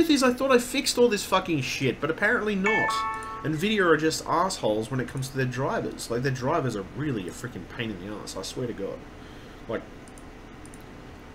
truth is, I thought I fixed all this fucking shit, but apparently not. Nvidia are just assholes when it comes to their drivers. Like, their drivers are really a freaking pain in the ass, I swear to God. Like,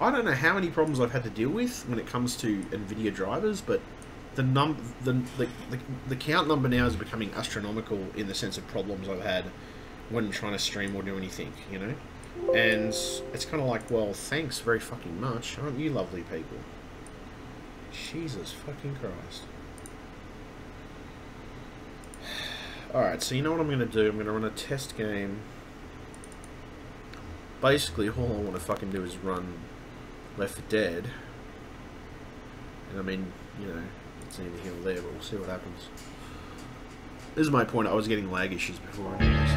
I don't know how many problems I've had to deal with when it comes to Nvidia drivers, but the count number now is becoming astronomical in the sense of problems I've had when trying to stream or do anything, you know? And it's kind of like, well, thanks very fucking much, aren't you lovely people? Jesus fucking Christ. Alright, so you know what I'm going to do? I'm going to run a test game. Basically, all I want to fucking do is run Left 4 Dead. And I mean, you know, it's neither here nor there, but we'll see what happens. This is my point. I was getting lag issues before anyways.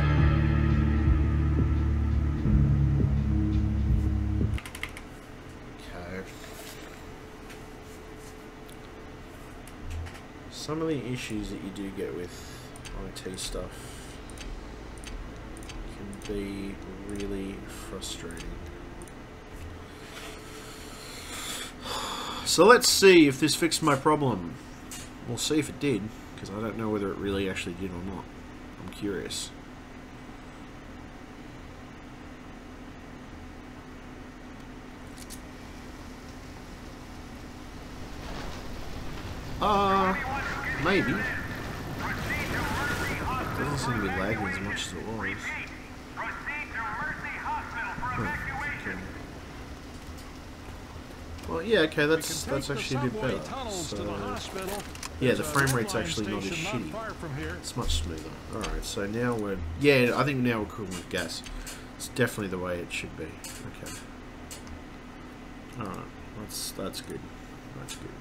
Okay. Some of the issues that you do get with IT stuff can be really frustrating. So let's see if this fixed my problem. We'll see if it did, because I don't know whether it really actually did or not. I'm curious. Maybe. Doesn't seem to be lagging as much as it was. Okay. Well, yeah, okay, that's actually a bit better. So, yeah, the frame rate's actually not as shitty. It's much smoother. Alright, so now we're... Yeah, I think now we're cooking with gas. It's definitely the way it should be. Okay. Alright, that's good. That's good.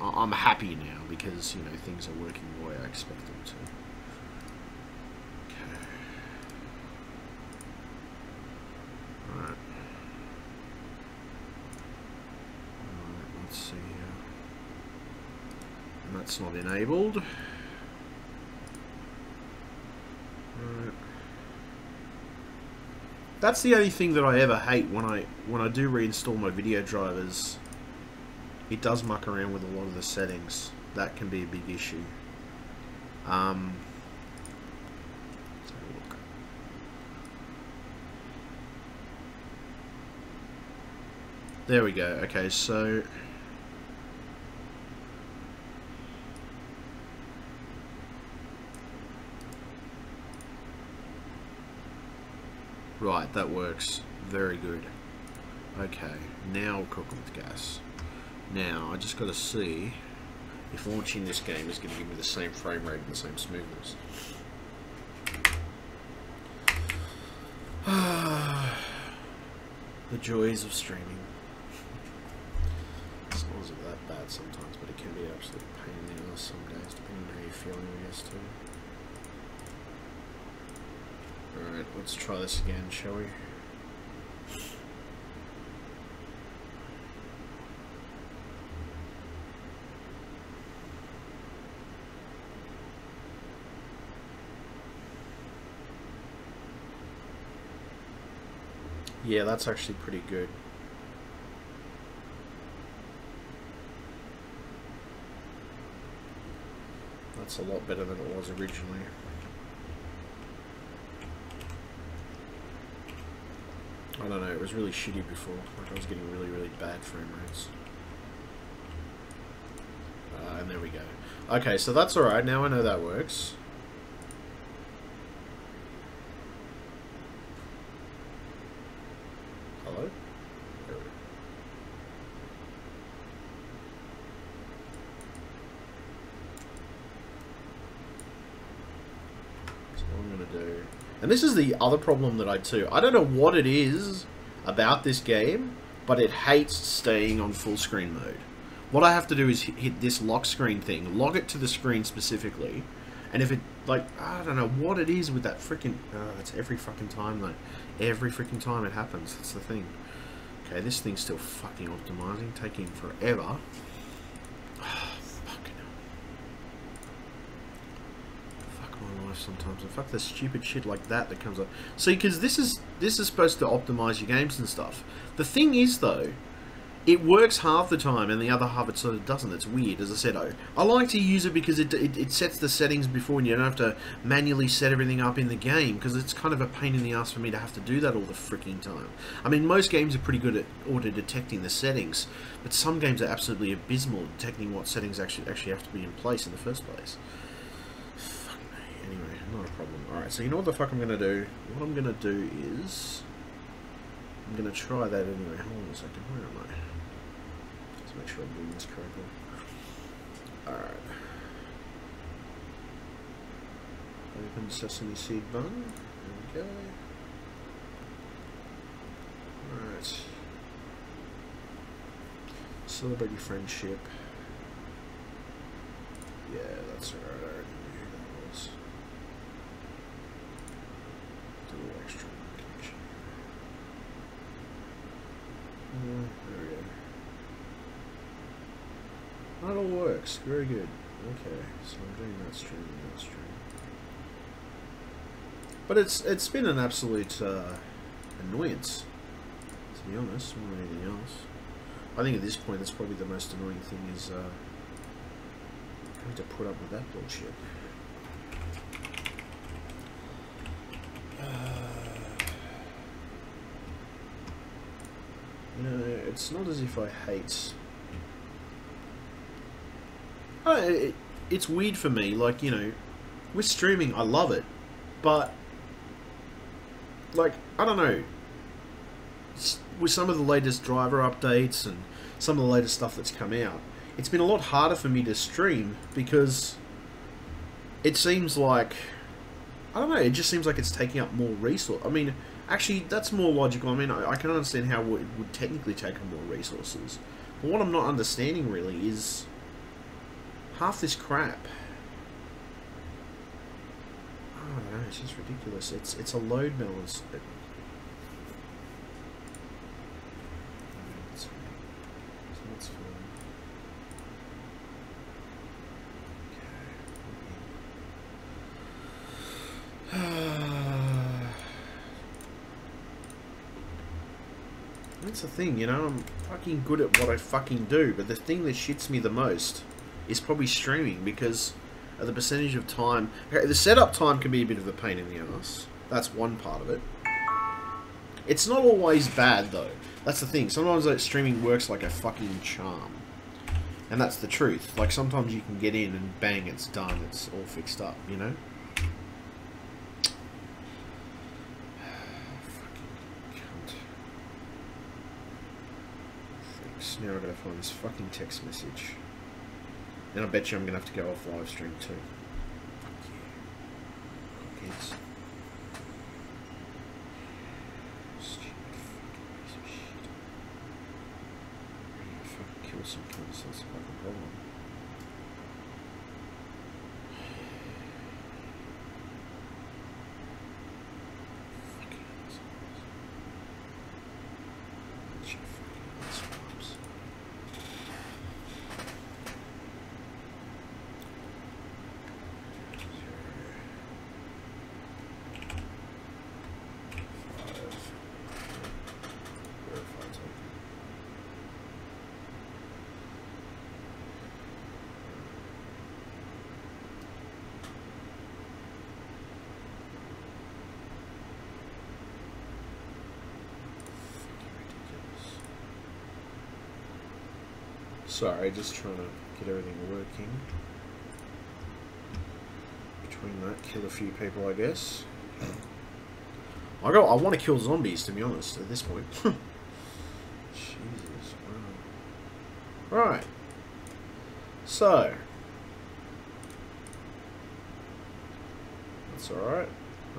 I'm happy now because, you know, things are working the way I expect them to. Okay. Alright. Let's see here. And that's not enabled. Alright. That's the only thing that I ever hate when I do reinstall my video drivers. It does muck around with a lot of the settings. That can be a big issue. Let's have a look. There we go. Okay, so... Right, that works. Very good. Okay, now we'll cook with gas. Now, I just got to see if launching this game is going to give me the same frame rate and the same smoothness. The joys of streaming. It's not that bad sometimes, but it can be an absolute pain in the ass some days, depending on how you're feeling, I guess, too. Alright, let's try this again, shall we? Yeah, that's actually pretty good. That's a lot better than it was originally. I don't know, it was really shitty before. Like, I was getting really, really bad frame rates. And there we go. Okay, so that's alright, now I know that works. Hello? There we go. So what I'm gonna do... And this is the other problem that I don't know what it is about this game, but it hates staying on full screen mode. What I have to do is hit this lock screen thing, log it to the screen specifically, and if it, like, I don't know what it is with that freaking, it's every fucking time though. Every freaking time it happens, that's the thing. Okay, this thing's still fucking optimizing, taking forever. Sometimes, and fuck the stupid shit like that comes up. See, because this is supposed to optimize your games and stuff. The thing is, though, it works half the time, and the other half it sort of doesn't. It's weird. As I said, I like to use it because it sets the settings before, and you don't have to manually set everything up in the game, because it's kind of a pain in the ass for me to have to do that all the freaking time. I mean, most games are pretty good at auto-detecting the settings, but some games are absolutely abysmal at detecting what settings actually have to be in place in the first place. Fuck me. Anyway, not a problem. Alright, so you know what the fuck I'm going to do? What I'm going to do is... I'm going to try that anyway. Hold on a second. Where am I? Let's make sure I'm doing this correctly. Alright. Open sesame seed bun. There we go. Alright. Celebrity friendship. Yeah, that's alright. I already knew who that was. A little extra connection. There we go. That all works. Very good. Okay, so I'm doing that stream and that stream. But it's been an absolute annoyance, to be honest, more than anything else. I think at this point that's probably the most annoying thing is having to put up with that bullshit. You know, it's not as if I hate... it's weird for me, like, you know, with streaming, I love it, but, like, I don't know, with some of the latest driver updates and some of the latest stuff that's come out, it's been a lot harder for me to stream, because it seems like, I don't know, it just seems like it's taking up more resource. I mean, actually, that's more logical. I mean, I can understand how it would technically take up more resources, but what I'm not understanding, really, is... half this crap. I don't know, it's just ridiculous. It's a load balance. That's fine. Okay. That's the thing, you know, I'm fucking good at what I fucking do, but the thing that shits me the most is probably streaming, because of the percentage of time... Okay, the setup time can be a bit of a pain in the ass. That's one part of it. It's not always bad, though. That's the thing. Sometimes like, streaming works like a fucking charm. And that's the truth. Like, sometimes you can get in and bang, it's done. It's all fixed up, you know? Fucking cunt. Thanks. Now I've got to find this fucking text message. And I bet you I'm going to have to go off live stream too. Fuck yeah. Yes. Stupid fucking piece of shit. I'm going to fucking kill some cunts, that's a fucking problem. Fucking assholes. Bunch of fucking assholes. Sorry, just trying to get everything working. Between that, kill a few people, I guess. I want to kill zombies, to be honest, at this point. Jesus, wow. Right. So. That's alright.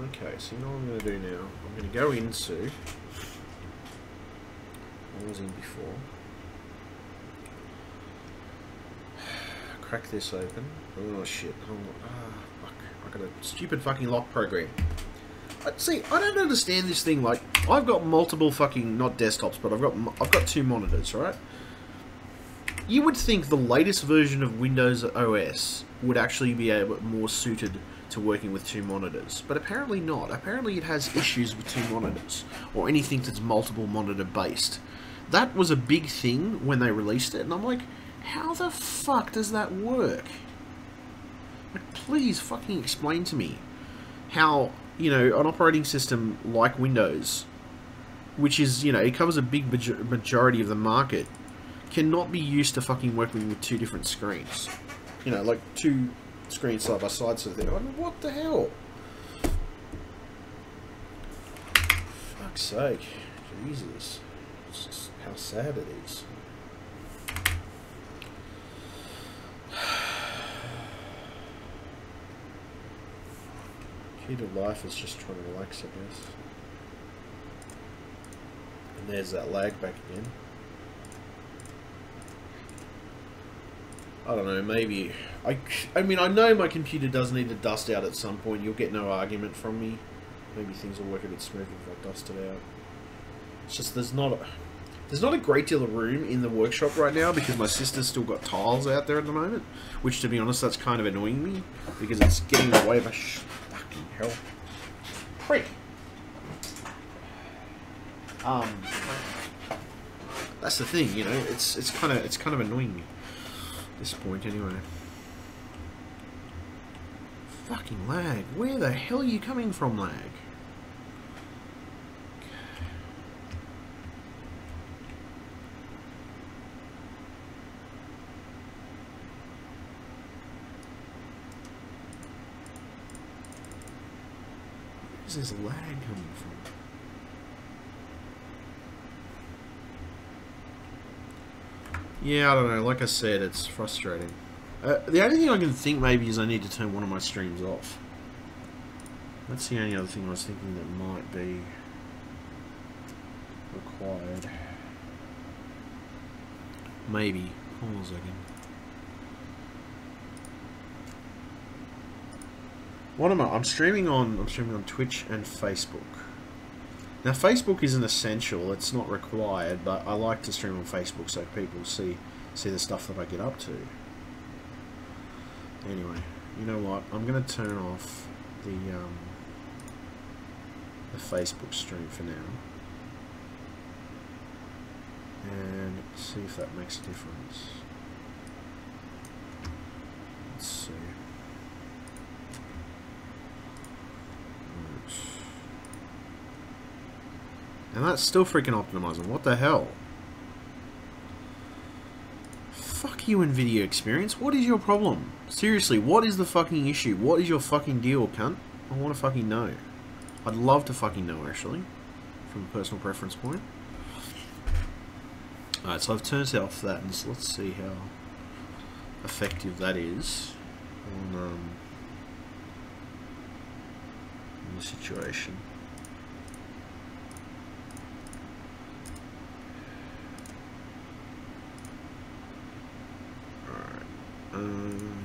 Okay, so you know what I'm going to do now? I'm going to go into... I was in before. Crack this open. Oh shit, hold on. Ah, fuck. I got a stupid fucking lock program. See, I don't understand this thing, like, I've got multiple fucking, not desktops, but I've got two monitors, right? You would think the latest version of Windows OS would actually be more suited to working with two monitors, but apparently not. Apparently it has issues with two monitors, or anything that's multiple monitor based. that was a big thing when they released it, and I'm like, how the fuck does that work? Like, please fucking explain to me how, you know, an operating system like Windows, which is, you know, it covers a big majority of the market, cannot be used to fucking working with two different screens. You know, like two screens side by side sort of thing. I mean, what the hell? Fuck's sake. Jesus. It's just how sad it is. Key to life is just trying to relax, I guess. And there's that lag back again. I don't know, maybe... I mean, I know my computer does need to dust out at some point. You'll get no argument from me. Maybe things will work a bit smoother if I dust it out. It's just there's not a great deal of room in the workshop right now because my sister's still got tiles out there at the moment. Which, to be honest, that's kind of annoying me because it's getting in the way of a fucking hell. Prick. That's the thing, you know. It's kind of annoying me. This point anyway. Fucking lag. Where the hell are you coming from, lag? Where's this lag coming from? Yeah, I don't know. Like I said, it's frustrating. The only thing I can think maybe is I need to turn one of my streams off. That's the only other thing I was thinking that might be required. Maybe. Hold on a second. What am I? I'm streaming on Twitch and Facebook. Now, Facebook isn't essential, it's not required, but I like to stream on Facebook so people see the stuff that I get up to. Anyway, you know what? I'm going to turn off the Facebook stream for now. And see if that makes a difference. Let's see. And that's still freaking optimizing. What the hell? Fuck you, NVIDIA Experience. What is your problem? Seriously, what is the fucking issue? What is your fucking deal, cunt? I want to fucking know. I'd love to fucking know, actually. From a personal preference point. Alright, so I've turned off that, and so let's see how effective that is on the situation.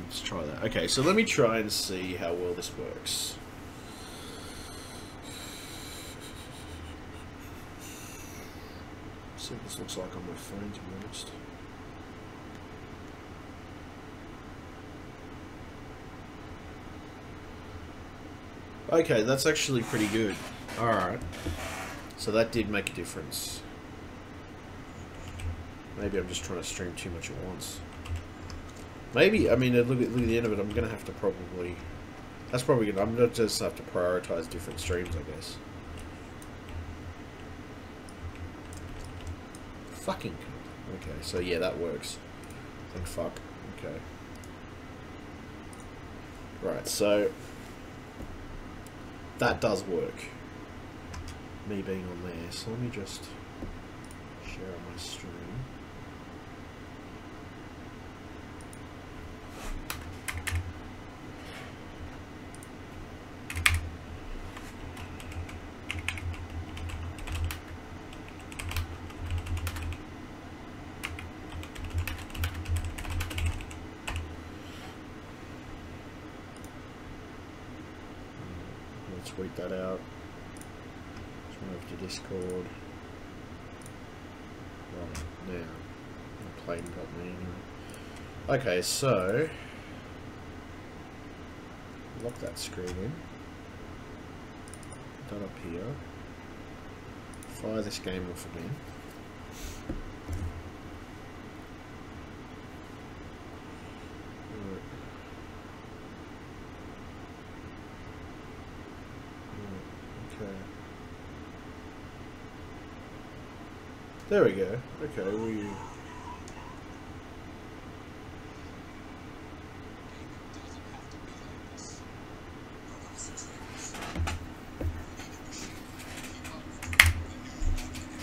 Let's try that. Okay, so let me try and see how well this works. See what this looks like on my phone, to be honest. Okay, that's actually pretty good. Alright. So that did make a difference. Maybe I'm just trying to stream too much at once. Maybe, I mean, look at the end of it, I'm going to have to probably... That's probably good. I'm going to just have to prioritize different streams, I guess. Fucking cunt. Okay, so yeah, that works. Thank fuck. Okay. Right, so... That does work. Me being on there. So let me just share on my stream. Tweet that out. Let's move to Discord. Right, now. The plane got me anyway. Okay, so... Lock that screen in. Put that up here. Fire this game off again. There we go. Okay, we...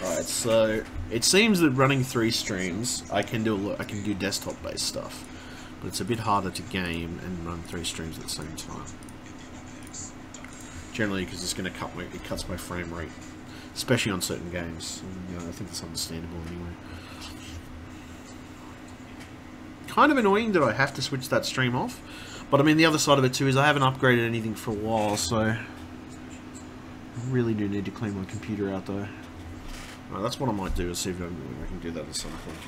Alright, so it seems that running 3 streams, I can do desktop-based stuff, but it's a bit harder to game and run 3 streams at the same time. Generally, because it's going to it cuts my frame rate. Especially on certain games. And, I think that's understandable anyway. Kind of annoying that I have to switch that stream off. But I mean, the other side of it too is I haven't upgraded anything for a while, so... I really do need to clean my computer out though. Right, that's what I might do, is see if I can do that at some point.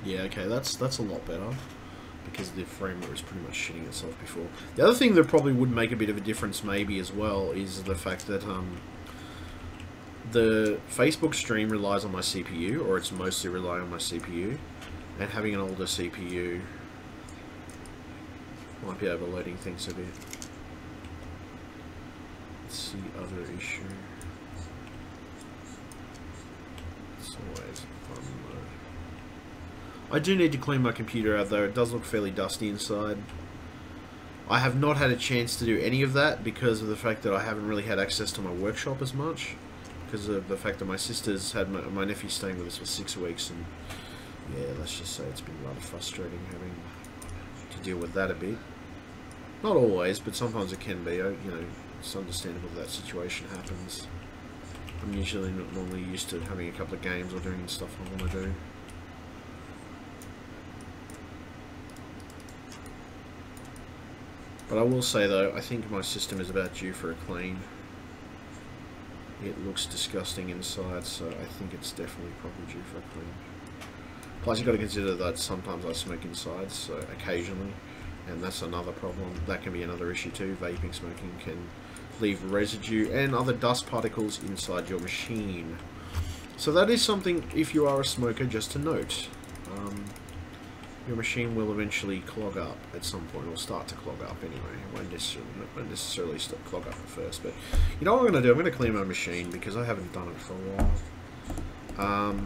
Yeah, okay, that's a lot better, because the frame rate was pretty much shitting itself before. The other thing that probably would make a bit of a difference maybe as well is the fact that the Facebook stream relies on my CPU, or it's mostly relying on my CPU, and having an older CPU might be overloading things a bit. Let's see, other issue. It's always fun though. I do need to clean my computer out though, it does look fairly dusty inside. I have not had a chance to do any of that because of the fact that I haven't really had access to my workshop as much. Because of the fact that my sister's had my nephew staying with us for 6 weeks, and yeah, let's just say it's been rather frustrating having to deal with that a bit. Not always, but sometimes it can be. You know, it's understandable that situation happens. I'm usually not normally used to having a couple of games or doing stuff I want to do. But I will say though, I think my system is about due for a clean. It looks disgusting inside, so I think it's definitely probably due for a clean. Plus you've got to consider that sometimes I smoke inside, so occasionally, and that's another problem. That can be another issue too. Vaping, smoking can leave residue and other dust particles inside your machine. So that is something, if you are a smoker, just to note. Your machine will eventually clog up at some point, or start to clog up anyway. It won't necessarily clog up at first, but you know what I'm going to do? I'm going to clean my machine because I haven't done it for a while.